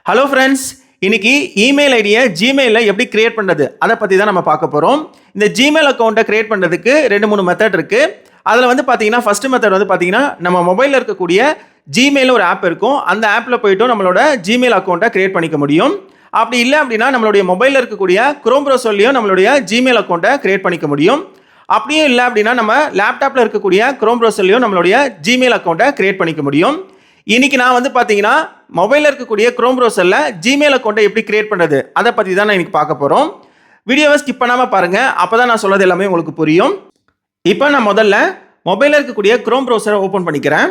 Hello friends, இன்னைக்கு email ஐடியை ஜிமெயிலில் எப்படி கிரியேட் பண்ணுறது அதை பற்றி தான் நம்ம பார்க்க போகிறோம். இந்த ஜிமெயில் அக்கௌண்ட்டை கிரியேட் பண்ணுறதுக்கு 2-3 மெத்தட் இருக்குது. அதில் வந்து பார்த்தீங்கன்னா ஃபஸ்ட்டு மெத்தட் வந்து பார்த்தீங்கன்னா நம்ம மொபைலில் இருக்கக்கூடிய ஜிமெயில் ஒரு ஆப் இருக்கும். அந்த ஆப்பில் போய்ட்டும் நம்மளோட ஜிமெயில் அக்கௌண்ட்டை கிரியேட் பண்ணிக்க முடியும். அப்படி இல்லை அப்படின்னா நம்மளுடைய மொபைலில் இருக்கக்கூடிய குரோம் ப்ரௌசர்லையும் நம்மளுடைய ஜிமெயில் அக்கௌண்ட்டை கிரியேட் பண்ணிக்க முடியும். அப்படியும் இல்லை அப்படின்னா நம்ம லேப்டாப்பில் இருக்கக்கூடிய குரோம் ப்ரௌசர்லையும் நம்மளுடைய ஜிமெயில் அக்கௌண்ட்டை கிரியேட் பண்ணிக்க முடியும். இன்னைக்கு நான் வந்து பார்த்தீங்கன்னா மொபைலில் இருக்கக்கூடிய குரோம் ப்ரௌசரில் ஜிமெயில் அக்கௌண்ட்டை எப்படி கிரியேட் பண்ணுறது அதை பற்றி தான் நான் இன்னைக்கு பார்க்க போகிறோம். வீடியோவை ஸ்கிப் பண்ணாமல் பாருங்கள், அப்போ தான் நான் சொல்கிறது எல்லாமே உங்களுக்கு புரியும். இப்போ நான் முதல்ல மொபைலில் இருக்கக்கூடிய குரோம் ப்ரௌசரை ஓப்பன் பண்ணிக்கிறேன்.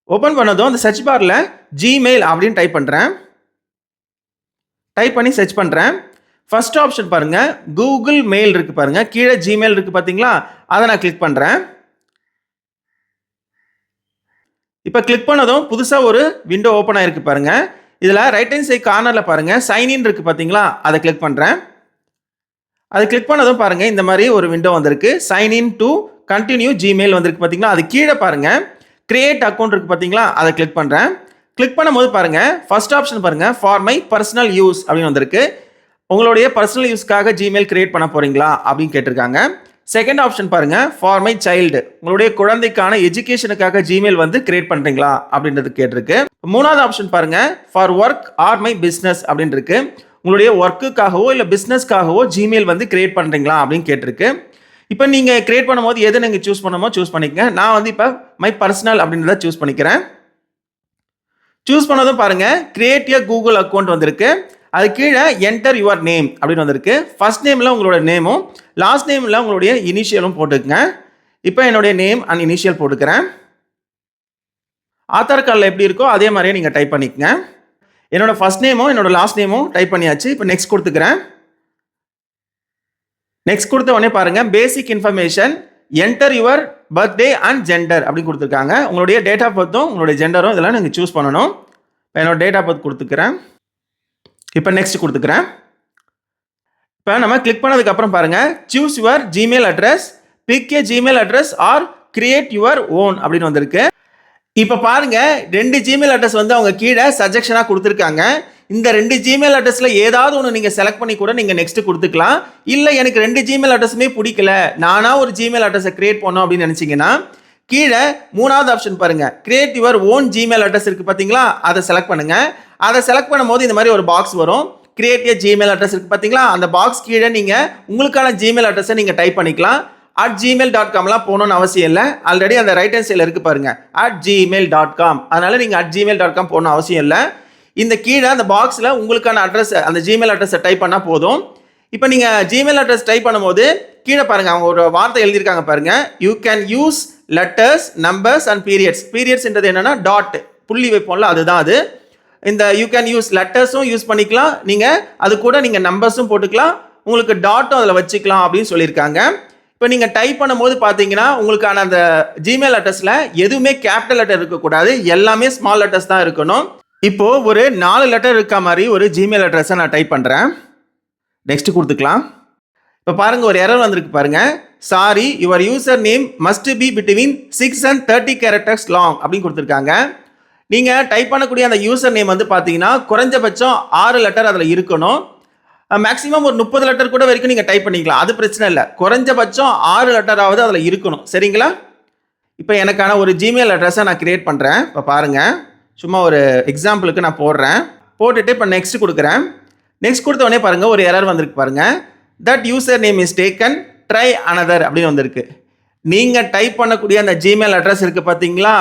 ஓப்பன் பண்ணதும் அந்த சர்ச் பாரில் ஜிமெயில் அப்படின்னு டைப் பண்ணுறேன். டைப் பண்ணி சர்ச் பண்ணுறேன். ஃபர்ஸ்ட் ஆப்ஷன் பாருங்கள், கூகுள் மெயில் இருக்குது பாருங்கள், கீழே ஜிமெயில் இருக்குது பார்த்தீங்களா, அதை நான் கிளிக் பண்ணுறேன். இப்போ கிளிக் பண்ணதும் புதுசாக ஒரு விண்டோ ஓப்பன் ஆகிருக்கு பாருங்கள். இதில் ரைட் ஹேண்ட் சைட் கார்னரில் பாருங்கள் சைன்இன் இருக்குது பார்த்தீங்களா, அதை கிளிக் பண்ணுறேன். அது கிளிக் பண்ணதும் பாருங்கள் இந்த மாதிரி ஒரு விண்டோ வந்திருக்கு. சைன்இன் டு கண்டினியூ ஜிமெயில் வந்திருக்கு பார்த்தீங்களா. அது கீழே பாருங்கள் கிரியேட் அக்கௌண்ட் இருக்குது பார்த்தீங்களா, அதை கிளிக் பண்ணுறேன். கிளிக் பண்ணும்போது பாருங்கள் ஃபர்ஸ்ட் ஆப்ஷன் பாருங்கள் ஃபார் மை பர்சனல் யூஸ் அப்படின்னு வந்திருக்கு. உங்களுடைய பர்சனல் யூஸ்க்காக ஜிமெயில் கிரியேட் பண்ண போகிறீங்களா அப்படின்னு கேட்டிருக்காங்க. செகண்ட் ஆப்ஷன் பாருங்க ஃபார் மை சைல்டு, உங்களுடைய குழந்தைக்கான எஜுகேஷனுக்காக ஜிமெயில் வந்து கிரியேட் பண்றீங்களா அப்படின்றது கேட்டிருக்கு. மூணாவது ஆப்ஷன் பாருங்க for work or my business அப்படின்னு இருக்கு. உங்களுடைய ஒர்க்குக்காகவோ இல்லை பிஸ்னஸ்க்காகவோ ஜிமெயில் வந்து கிரியேட் பண்றீங்களா அப்படின்னு கேட்டிருக்கு. இப்போ நீங்க கிரியேட் பண்ணும்போது எதை நீங்க சூஸ் பண்ணமோ சூஸ் பண்ணிக்கங்க. நான் வந்து இப்போ மை பர்சனல் அப்படின்றத சூஸ் பண்ணிக்கிறேன். சூஸ் பண்ணதும் பாருங்க கிரியேட் எ கூகுள் அக்கௌண்ட் வந்திருக்கு. அது கீழே என்டர் யுவர் நேம் அப்படின்னு வந்திருக்கு. ஃபர்ஸ்ட் நேமில் உங்களோட நேமும் லாஸ்ட் நேமில் உங்களுடைய இனிஷியலும் போட்டுக்கங்க. இப்போ என்னுடைய நேம் அண்ட் இனிஷியல் போட்டுக்கிறேன். ஆதார் கார்டில் எப்படி இருக்கோ அதே மாதிரியே நீங்கள் டைப் பண்ணிக்கங்க. என்னோட ஃபர்ஸ்ட் நேமும் என்னோட லாஸ்ட் நேமும் டைப் பண்ணியாச்சு. இப்போ நெக்ஸ்ட் கொடுத்துக்கிறேன். நெக்ஸ்ட் கொடுத்த உடனே பாருங்க பேசிக் information enter your birthday and gender அப்படின்னு கொடுத்துருக்காங்க. உங்களுடைய டேட் ஆஃப் பர்த்தும் உங்களுடைய ஜெண்டரும் இதெல்லாம் நீங்கள் சூஸ் பண்ணணும். இப்போ என்னோட டேட் ஆஃப் பர்த் கொடுத்துக்கிறேன். இப்போ நெக்ஸ்ட் கொடுத்துக்கிறேன். இப்போ நம்ம கிளிக் பண்ணதுக்கப்புறம் பாருங்கள் choose your Gmail address, pick a Gmail address or create your own அப்படின்னு வந்திருக்கு. இப்போ பாருங்க 2 ஜிமெயில் அட்ரஸ் வந்து அவங்க கீழே சஜெக்ஷனாக கொடுத்துருக்காங்க. இந்த 2 ஜிமெயில் அட்ரஸில் ஏதாவது ஒன்று நீங்கள் செலக்ட் பண்ணி கூட நீங்கள் நெக்ஸ்ட் கொடுத்துக்கலாம். இல்லை எனக்கு 2 ஜிமெயில் அட்ரஸுமே பிடிக்கல, நானாக ஒரு ஜிமெயில் அட்ரஸை கிரியேட் பண்ணோம் அப்படின்னு நினச்சிங்கன்னா கீழே 3வது ஆப்ஷன் பாருங்க create your own Gmail address இருக்குது பார்த்தீங்களா, அதை செலக்ட் பண்ணுங்க. அதை செலக்ட் பண்ணும்போது இந்த மாதிரி ஒரு பாக்ஸ் வரும். கிரியேட் ஏ ஜிமெயில் அட்ரஸ் இருக்குது பார்த்தீங்களா, அந்த பாக்ஸ் கீழே நீங்கள் உங்களுக்கான ஜிமெயில் அட்ரஸை நீங்கள் டைப் பண்ணிக்கலாம். @gmail.comலாம் போகணும்னு அவசியம் இல்லை. ஆல்ரெடி அந்த ரைட் ஹேண்ட் சைடில் இருக்குது பாருங்க @gmail.com, அதனால நீங்கள் @gmail.com போகணும் அவசியம் இல்லை. இந்த கீழே அந்த பாக்ஸில் உங்களுக்கான அட்ரஸ் அந்த ஜிமெயில் அட்ரஸை டைப் பண்ணால் போதும். இப்போ நீங்கள் ஜிமெயில் அட்ரஸ் டைப் பண்ணும்போது கீழே பாருங்க அவங்க ஒரு வார்த்தை எழுதியிருக்காங்க பாருங்க, you can use letters numbers and periods. பீரியட்ஸ்ன்றது என்னன்னா டாட் புள்ளி வைப்போம்ல, அதுதான் அது. இந்த யூ கேன் யூஸ் லெட்டர்ஸும் யூஸ் பண்ணிக்கலாம், நீங்கள் அது கூட நீங்கள் நம்பர்ஸும் போட்டுக்கலாம், உங்களுக்கு டாட்டும் அதில் வச்சுக்கலாம் அப்படின்னு சொல்லியிருக்காங்க. இப்போ நீங்கள் டைப் பண்ணும்போது பார்த்தீங்கன்னா உங்களுக்கான அந்த ஜிமெயில் அட்ரஸில் எதுவுமே கேபிட்டல் லெட்டர் இருக்கக்கூடாது, எல்லாமே ஸ்மால் லெட்டர்ஸ் தான் இருக்கணும். இப்போது ஒரு 4 லெட்டர் இருக்க மாதிரி ஒரு ஜிமெயில் அட்ரஸை நான் டைப் பண்ணுறேன். நெக்ஸ்ட் கொடுத்துக்கலாம். இப்போ பாருங்கள் ஒரு எரர் வந்திருக்கு பாருங்கள், sorry your user name must be between 6 and 30 characters long அப்படின்னு கொடுத்துருக்காங்க. நீங்கள் டைப் பண்ணக்கூடிய அந்த யூசர் நேம் வந்து பார்த்தீங்கன்னா குறைஞ்சபட்சம் 6 லெட்டர் அதில் இருக்கணும். மேக்ஸிமம் ஒரு 30 லெட்டர் கூட வரைக்கும் நீங்கள் டைப் பண்ணிக்கலாம், அது பிரச்சனை இல்லை. குறைஞ்சபட்சம் 6 லெட்டராவது அதில் இருக்கணும், சரிங்களா? இப்போ எனக்கான ஒரு ஜிமெயில் அட்ரஸை நான் கிரியேட் பண்ணுறேன். இப்போ பாருங்கள் சும்மா ஒரு எக்ஸாம்பிளுக்கு நான் போடுறேன். போட்டுட்டு இப்போ நெக்ஸ்ட் கொடுக்குறேன். நெக்ஸ்ட் கொடுத்த உடனே பாருங்கள் ஒரு எரர் வந்திருக்கு பாருங்கள், that user name is taken try another அப்படின்னு வந்திருக்கு. நீங்கள் டைப் பண்ணக்கூடிய அந்த ஜிமெயில் அட்ரஸ் இருக்குது பார்த்தீங்களா,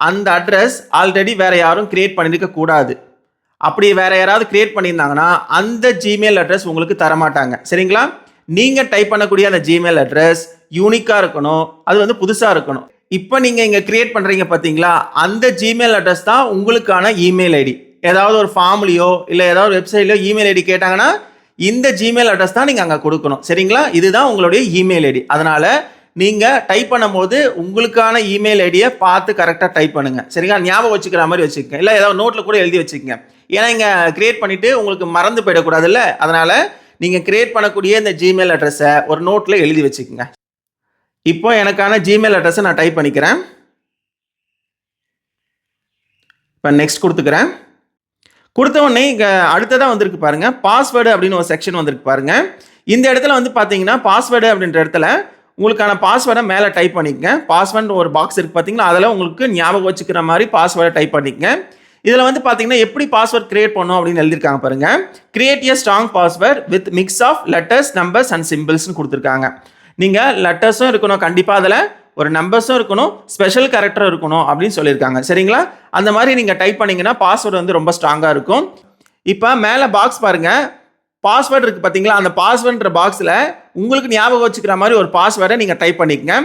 அந்த அட்ரஸ் ஆல்ரெடி வேறு யாரும் கிரியேட் பண்ணியிருக்க கூடாது. அப்படி வேறு யாராவது கிரியேட் பண்ணியிருந்தாங்கன்னா அந்த ஜிமெயில் அட்ரஸ் உங்களுக்கு தரமாட்டாங்க, சரிங்களா? நீங்கள் டைப் பண்ணக்கூடிய அந்த ஜிமெயில் அட்ரஸ் யூனிக்காக இருக்கணும், அது வந்து புதுசாக இருக்கணும். இப்போ நீங்கள் இங்கே கிரியேட் பண்ணுறீங்க பார்த்தீங்களா, அந்த ஜிமெயில் அட்ரஸ் தான் உங்களுக்கான இமெயில் ஐடி. ஏதாவது ஒரு ஃபார்ம்லையோ இல்லை ஏதாவது வெப்சைட்லையோ இமெயில் ஐடி கேட்டாங்கன்னா இந்த ஜிமெயில் அட்ரஸ் தான் நீங்கள் அங்கே கொடுக்கணும், சரிங்களா? இதுதான் உங்களுடைய இமெயில் ஐடி. அதனால் நீங்கள் டைப் பண்ணும்போது உங்களுக்கான இமெயில் ஐடியை பார்த்து கரெக்டாக டைப் பண்ணுங்கள், சரிங்களா? ஞாபகம் வச்சுக்கிற மாதிரி வச்சுக்கோங்க, இல்லை ஏதாவது நோட்டில் கூட எழுதி வச்சுக்கோங்க. ஏன்னா இங்கே கிரியேட் பண்ணிவிட்டு உங்களுக்கு மறந்து போயிடக்கூடாதுல்ல, அதனால் நீங்கள் கிரியேட் பண்ணக்கூடிய இந்த ஜிமெயில் அட்ரஸை ஒரு நோட்டில் எழுதி வச்சுக்கோங்க. இப்போ எனக்கான ஜிமெயில் அட்ரஸை நான் டைப் பண்ணிக்கிறேன். இப்போ நெக்ஸ்ட் கொடுத்துக்கிறேன். கொடுத்த உடனே இங்க அடுத்ததா வந்திருக்கு பாருங்க, பாஸ்வேர்டு அப்படின்னு ஒரு செக்ஷன் வந்திருக்கு பாருங்க. இந்த இடத்துல வந்து பார்த்தீங்கன்னா, பாஸ்வேர்டு அப்படின்ற இடத்துல உங்களுக்கான பாஸ்வேர்டை மேலே டைப் பண்ணிக்கங்க. பாஸ்வேர்டு ஒரு பாக்ஸ் இருக்கு பார்த்தீங்களா, அதில் உங்களுக்கு ஞாபகம் வச்சுக்கிற மாதிரி பாஸ்வேர்டை டைப் பண்ணிக்கங்க. இதில் வந்து பார்த்தீங்கன்னா, எப்படி பாஸ்வேர்ட் கிரியேட் பண்ணும் அப்படின்னு எழுதியிருக்காங்க பாருங்க. Create a strong password with mix of letters, numbers and சிம்பிள்ஸ்னு கொடுத்துருக்காங்க. நீங்கள் லெட்டர்ஸும் இருக்கணும் கண்டிப்பாக, அதில் ஒரு நம்பர்ஸும் இருக்கணும், ஸ்பெஷல் கேரக்டரும் இருக்கணும் அப்படின்னு சொல்லியிருக்காங்க. சரிங்களா? அந்த மாதிரி நீங்கள் டைப் பண்ணிங்கன்னா பாஸ்வேர்டு வந்து ரொம்ப ஸ்ட்ராங்காக இருக்கும். இப்போ மேலே பாக்ஸ் பாருங்கள், பாஸ்வேர்டு இருக்குது பார்த்தீங்களா, அந்த பாஸ்வேர்டுன்ற பாக்ஸில் உங்களுக்கு ஞாபகம் வச்சுக்கிற மாதிரி ஒரு பாஸ்வேர்டை நீங்கள் டைப் பண்ணிக்கங்க.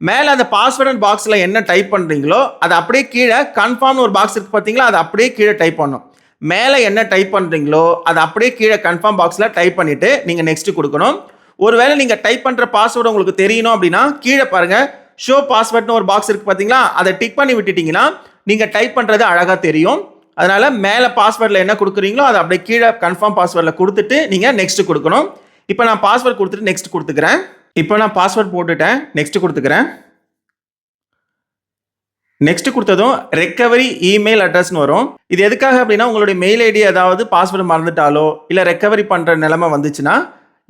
மேலே அந்த பாஸ்வேர்டு பாக்ஸில் என்ன டைப் பண்ணுறீங்களோ அது அப்படியே கீழே கன்ஃபார்ம்னு ஒரு பாக்ஸ் இருக்குது பார்த்தீங்களா, அது அப்படியே கீழே டைப் பண்ணணும். மேலே என்ன டைப் பண்ணுறீங்களோ அது அப்படியே கீழே கன்ஃபார்ம் பாக்ஸில் டைப் பண்ணிவிட்டு நீங்கள் நெக்ஸ்ட் கொடுக்கணும். ஒருவேளை நீங்கள் டைப் பண்ணுற பாஸ்வேர்டு உங்களுக்கு தெரியணும் அப்படின்னா கீழே பாருங்கள், ஷோ பாஸ்வேர்ட்னு ஒரு பாக்ஸ் இருக்குது பார்த்தீங்களா, அதை டிக் பண்ணி விட்டுட்டிங்கன்னா நீங்கள் டைப் பண்ணுறது அழகாக தெரியும். அதனால் மேலே பாஸ்வேர்டில் என்ன கொடுக்குறீங்களோ அதை அப்படியே கீழே கன்ஃபார்ம் பாஸ்வேர்டில் கொடுத்துட்டு நீங்கள் நெக்ஸ்ட் கொடுக்கணும். இப்போ நான் பாஸ்வேர்ட் கொடுத்துட்டு நெக்ஸ்ட் கொடுத்துக்கிறேன். இப்போ நான் பாஸ்வேர்ட் போட்டுட்டேன், நெக்ஸ்ட் கொடுத்துக்கிறேன். நெக்ஸ்ட் கொடுத்ததும் ரெக்கவரி இமெயில் அட்ரஸ்னு வரும். இது எதுக்காக அப்படின்னா, உங்களுடைய மெயில் ஐடி ஏதாவது பாஸ்வேர்டு மறந்துட்டாலோ இல்லை ரெக்கவரி பண்ணுற நிலைமை வந்துச்சுன்னா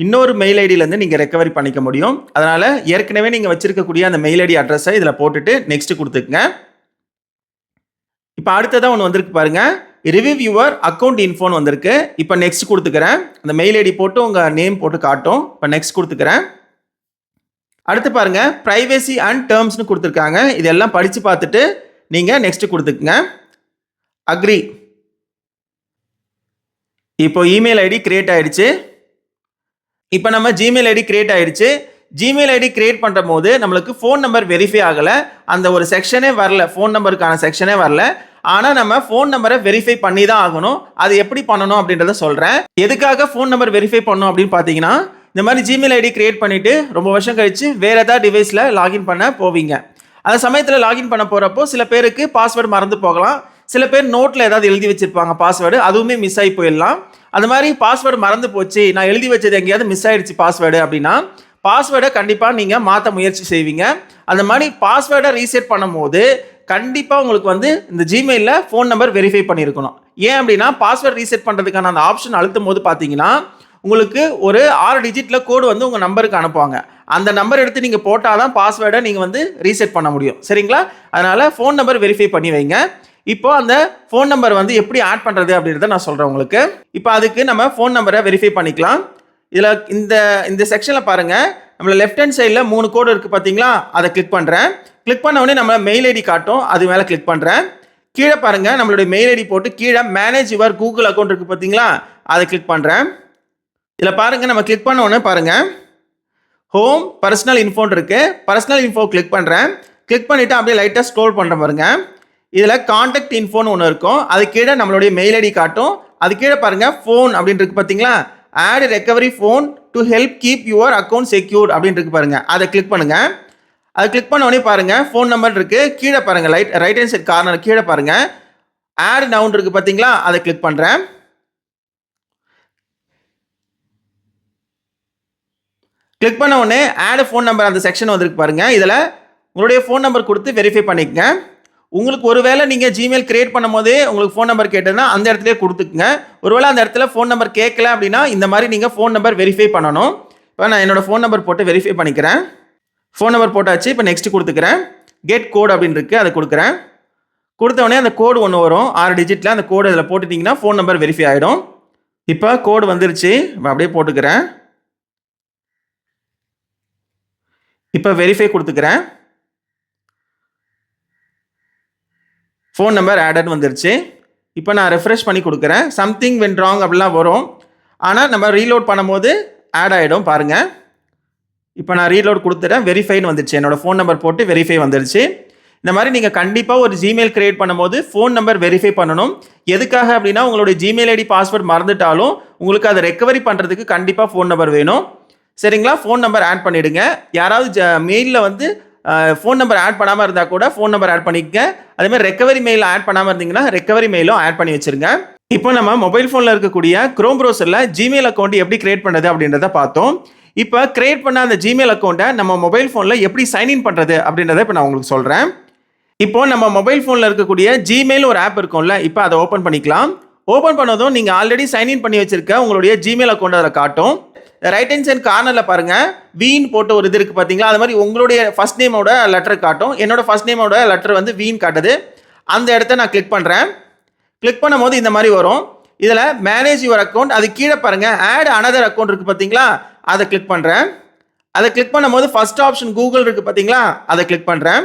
இன்னொரு மெயில் ஐடியிலேருந்து நீங்கள் ரெக்கவரி பண்ணிக்க முடியும். அதனால் ஏற்கனவே நீங்கள் வச்சிருக்கக்கூடிய அந்த மெயில் ஐடி அட்ரஸை இதில் போட்டுட்டு நெக்ஸ்ட் கொடுத்துக்குங்க. இப்போ அடுத்ததான் ஒன்று வந்திருக்கு பாருங்க, ரிவ்யூ யுவர் அக்கௌண்ட் இன்ஃபோன்னு வந்திருக்கு. இப்போ நெக்ஸ்ட் கொடுத்துக்கிறேன். அந்த மெயில் ஐடி போட்டு உங்கள் நேம் போட்டு காட்டும். இப்போ நெக்ஸ்ட் கொடுத்துக்கிறேன். அடுத்து பாருங்க, பிரைவசி அண்ட் டேர்ம்ஸ்னு கொடுத்துருக்காங்க. இதெல்லாம் படித்து பார்த்துட்டு நீங்கள் நெக்ஸ்ட் கொடுத்துக்குங்க. அக்ரி. இப்போ இமெயில் ஐடி கிரியேட் ஆயிடுச்சு. இப்போ நம்ம ஜிமெயில் ஐடி கிரியேட் ஆயிடுச்சு. ஜிமெயில் ஐடி கிரியேட் பண்ணுற போது நம்மளுக்கு ஃபோன் நம்பர் வெரிஃபை ஆகலை, அந்த ஒரு செக்ஷனே வரல, ஃபோன் நம்பருக்கான செக்ஷனே வரல. ஆனால் நம்ம ஃபோன் நம்பரை வெரிஃபை பண்ணி தான் ஆகணும். அது எப்படி பண்ணணும் அப்படின்றத சொல்கிறேன். எதுக்காக ஃபோன் நம்பர் வெரிஃபை பண்ணணும் அப்படின்னு பார்த்தீங்கன்னா, இந்த மாதிரி ஜிமெயில் ஐடி கிரியேட் பண்ணிவிட்டு ரொம்ப வருஷம் கழித்து வேறு ஏதாவது டிவைஸில் லாகின் பண்ண போவீங்க. அந்த சமயத்தில் லாகின் பண்ண போகிறப்போ சில பேருக்கு பாஸ்வேர்டு மறந்து போகலாம். சில பேர் நோட்டில் ஏதாவது எழுதி வச்சுருப்பாங்க பாஸ்வேர்டு, அதுவுமே மிஸ் ஆகி போயிடலாம். அந்த மாதிரி பாஸ்வேர்டு மறந்து போச்சு, நான் எழுதி வச்சது எங்கேயாவது மிஸ் ஆகிடுச்சு பாஸ்வேர்டு அப்படின்னா பாஸ்வேர்டை கண்டிப்பாக நீங்கள் மாற்ற முயற்சி செய்வீங்க. அந்த மாதிரி பாஸ்வேர்டை ரீசெட் பண்ணும் போது கண்டிப்பாக உங்களுக்கு வந்து இந்த ஜிமெயிலில் ஃபோன் நம்பர் வெரிஃபை பண்ணியிருக்கணும். ஏன் அப்படின்னா, பாஸ்வேர்டு ரீசெட் பண்ணுறதுக்கான அந்த ஆப்ஷன் அழுத்தும் போது பார்த்தீங்கன்னா உங்களுக்கு ஒரு 6 டிஜிட்டில் கோடு வந்து உங்கள் நம்பருக்கு அனுப்புவாங்க. அந்த நம்பர் எடுத்து நீங்கள் போட்டால் தான் பாஸ்வேர்டை நீங்கள் வந்து ரீசெட் பண்ண முடியும். சரிங்களா? அதனால் ஃபோன் நம்பர் வெரிஃபை பண்ணி வைங்க. இப்போ அந்த ஃபோன் நம்பர் வந்து எப்படி ஆட் பண்ணுறது அப்படின்றத நான் சொல்கிறேன் உங்களுக்கு. இப்போ அதுக்கு நம்ம ஃபோன் நம்பரை வெரிஃபை பண்ணிக்கலாம். இதில் இந்த செக்ஷனில் பாருங்கள், நம்மள லெஃப்ட் ஹேண்ட் சைடில் 3 கோடு இருக்குது பார்த்தீங்களா, அதை கிளிக் பண்ணுறேன். கிளிக் பண்ண உடனே நம்ம மெயில் ஐடி காட்டும், அது மேலே கிளிக் பண்ணுறேன். கீழே பாருங்கள், நம்மளுடைய மெயில் ஐடி போட்டு கீழே மேனேஜ் யுவர் கூகுள் அக்கௌண்ட் இருக்குது பார்த்தீங்களா, அதை கிளிக் பண்ணுறேன். இதில் பாருங்கள், நம்ம கிளிக் பண்ண உடனே பாருங்கள், ஹோம் பர்சனல் இன்ஃபோன் இருக்குது. பர்சனல் இன்ஃபோ கிளிக் பண்ணுறேன். கிளிக் பண்ணிவிட்டு அப்படியே லைட்டாக ஸ்க்ரோல் பண்ணுறேன் பாருங்கள். இதில் கான்டாக்ட் இன்ஃபோன்னு ஒன்று இருக்கும், அது கீழே நம்மளுடைய மெயில் ஐடி காட்டும். அது கீழே பாருங்கள் ஃபோன் அப்படின்னு இருக்கு பார்த்தீங்களா, add recovery phone to help keep your account secured அப்படின்னு இருக்கு பாருங்கள், அதை கிளிக் பண்ணுங்கள். அதை கிளிக் பண்ண உடனே பாருங்கள் ஃபோன் நம்பர் இருக்குது. கீழே பாருங்கள் ரைட் ஹேண்ட் சைட் கார்னர் கீழே பாருங்கள் ஆட் நவுன் இருக்குது பார்த்தீங்களா, அதை கிளிக் பண்ணுறேன். கிளிக் பண்ண உடனே ஆட் ஃபோன் நம்பர் அந்த செக்ஷன் வந்துருக்கு பாருங்கள். இதில் உங்களுடைய ஃபோன் நம்பர் கொடுத்து வெரிஃபை பண்ணிக்கங்க. உங்களுக்கு ஒருவேளை நீங்கள் ஜிமெயில் கிரியேட் பண்ணும் போதே உங்களுக்கு ஃபோன் நம்பர் கேட்டதுன்னா அந்த இடத்துல கொடுத்துக்குங்க. ஒருவேளை அந்த இடத்துல ஃபோன் நம்பர் கேட்கல அப்படின்னா இந்த மாதிரி நீங்கள் ஃபோன் நம்பர் வெரிஃபை பண்ணணும். இப்போ நான் என்னோடய ஃபோன் நம்பர் போட்டு வெரிஃபை பண்ணிக்கிறேன். ஃபோன் நம்பர் போட்டாச்சு. இப்போ நெக்ஸ்ட் கொடுத்துக்கிறேன். கெட் கோட் அப்படின்னு இருக்குது, அதை கொடுக்குறேன். கொடுத்த உடனே அந்த கோடு ஒன்று வரும் 6 டிஜிட்டில், அந்த கோடு அதில் போட்டுட்டிங்கன்னா ஃபோன் நம்பர் வெரிஃபை ஆகிடும். இப்போ கோடு வந்துருச்சு, இப்போ அப்படியே போட்டுக்கிறேன். இப்போ வெரிஃபை கொடுத்துக்கிறேன். ஃபோன் நம்பர் ஆடட் வந்துருச்சு. இப்போ நான் ரெஃப்ரெஷ் பண்ணி கொடுக்குறேன். சம்திங் வென்ட் ராங் அப்படிலாம் வரும், ஆனால் நம்ம ரீலோட் பண்ணும்போது ஆட் ஆகிடும் பாருங்கள். இப்போ நான் ரீலோட் கொடுத்துட்டேன், வெரிஃபைன்னு வந்துருச்சு. என்னோடய ஃபோன் நம்பர் போட்டு வெரிஃபை வந்துருச்சு. இந்த மாதிரி நீங்கள் கண்டிப்பாக ஒரு ஜிமெயில் கிரியேட் பண்ணும்போது ஃபோன் நம்பர் வெரிஃபை பண்ணணும். எதுக்காக அப்படின்னா, உங்களுடைய ஜிமெயில் ஐடி பாஸ்வேர்ட் மறந்துட்டாலும் உங்களுக்கு அதை ரெக்கவரி பண்ணுறதுக்கு கண்டிப்பாக ஃபோன் நம்பர் வேணும். சரிங்களா? ஃபோன் நம்பர் ஆட் பண்ணிவிடுங்க. யாராவது மெயிலில் வந்து ஃபோன் நம்பர் ஆட் பண்ணாமல் இருந்தால் கூட ஃபோன் நம்பர் ஆட் பண்ணிக்கங்க. அதேமாதிரி ரெக்கவரி மெயில் ஆட் பண்ணாமல் இருந்தீங்கன்னா ரெக்கவரி மெயிலும் ஆட் பண்ணி வச்சுருங்க. இப்போ நம்ம மொபைல் ஃபோனில் இருக்கக்கூடிய குரோம் ப்ரௌசரில் ஜிமெயில் அக்கௌண்ட் எப்படி கிரியேட் பண்ணுறது அப்படின்றத பார்த்தோம். இப்போ கிரியேட் பண்ண அந்த ஜிமெயில் அக்கௌண்ட்டை நம்ம மொபைல் ஃபோனில் எப்படி சைன்இன் பண்ணுறது அப்படின்றத இப்போ நான் உங்களுக்கு சொல்கிறேன். இப்போ நம்ம மொபைல் ஃபோனில் இருக்கக்கூடிய ஜிமெயில் ஒரு ஆப் இருக்கும்ல, இப்போ அதை ஓப்பன் பண்ணிக்கலாம். ஓப்பன் பண்ணதும் நீங்கள் ஆல்ரெடி சைன்இன் பண்ணி வச்சிருக்க உங்களுடைய ஜிமெயில் அக்கௌண்ட் அதில் காட்டும். ரைட் ஹேண்ட் சைட் கார்னரில் பாருங்கள் வீன் போட்டு ஒரு இது இருக்குது பார்த்தீங்களா, அது மாதிரி உங்களுடைய ஃபர்ஸ்ட் நேமோட லெட்டர் காட்டும். என்னோட ஃபர்ஸ்ட் நேமோட லெட்டர் வந்து வீன் காட்டுது. அந்த இடத்த நான் கிளிக் பண்ணுறேன். கிளிக் பண்ணும் போது இந்த மாதிரி வரும். இதில் மேனேஜ் யுவர் அக்கௌண்ட், அது கீழே பாருங்கள் ஆட் அனதர் அக்கௌண்ட் இருக்குது பார்த்தீங்களா, அதை கிளிக் பண்ணுறேன். அதை கிளிக் பண்ணும் போது ஃபர்ஸ்ட் ஆப்ஷன் கூகுள் இருக்குது பார்த்தீங்களா, அதை கிளிக் பண்ணுறேன்.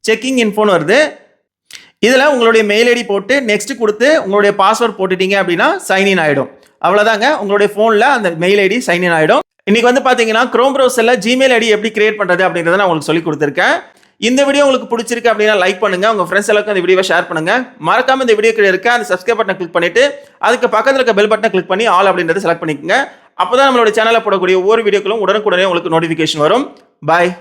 செக்கிங் இன்ஃபோன்னு வருது. இதில் உங்களுடைய மெயில் ஐடி போட்டு நெக்ஸ்ட் கொடுத்து உங்களுடைய பாஸ்வேர்ட் போட்டுட்டீங்க அப்படின்னா சைன்இன் ஆகிடும். அவ்வளோதாங்க, உங்களுடைய ஃபோனில் அந்த மெயில் ஐடி சைன்இன் ஆகிடும். இன்றைக்கி வந்து பார்த்தீங்கன்னா க்ரோம் ப்ரௌசரில் ஜிமெயில் ஐடி எப்படி கிரியேட் பண்ணுறது அப்படின்றத நான் உங்களுக்கு சொல்லி கொடுத்துருக்கேன். இந்த வீடியோ உங்களுக்கு பிடிச்சிருக்கு அப்படின்னா லைக் பண்ணுங்க, உங்க ஃப்ரெண்ட்ஸ் எல்லாருக்கும் இந்த வீடியோவை ஷேர் பண்ணுங்க. மறக்காம இந்த வீடியோ கீழே இருக்க அந்த சப்ஸ்கிரைப் பட்டனை கிளிக் பண்ணிட்டு அதுக்கு பக்கத்துல இருக்க பெல் பட்டனை கிளிக் பண்ணி ஆல் அப்படின்றத செலக்ட் பண்ணிக்கோங்க. அப்பதான் நம்மளோட சேனல்ல போடக்கூடிய ஒவ்வொரு வீடியோக்களும் உடனுக்குடனே உங்களுக்கு நோட்டிஃபிகேஷன் வரும். பாய்.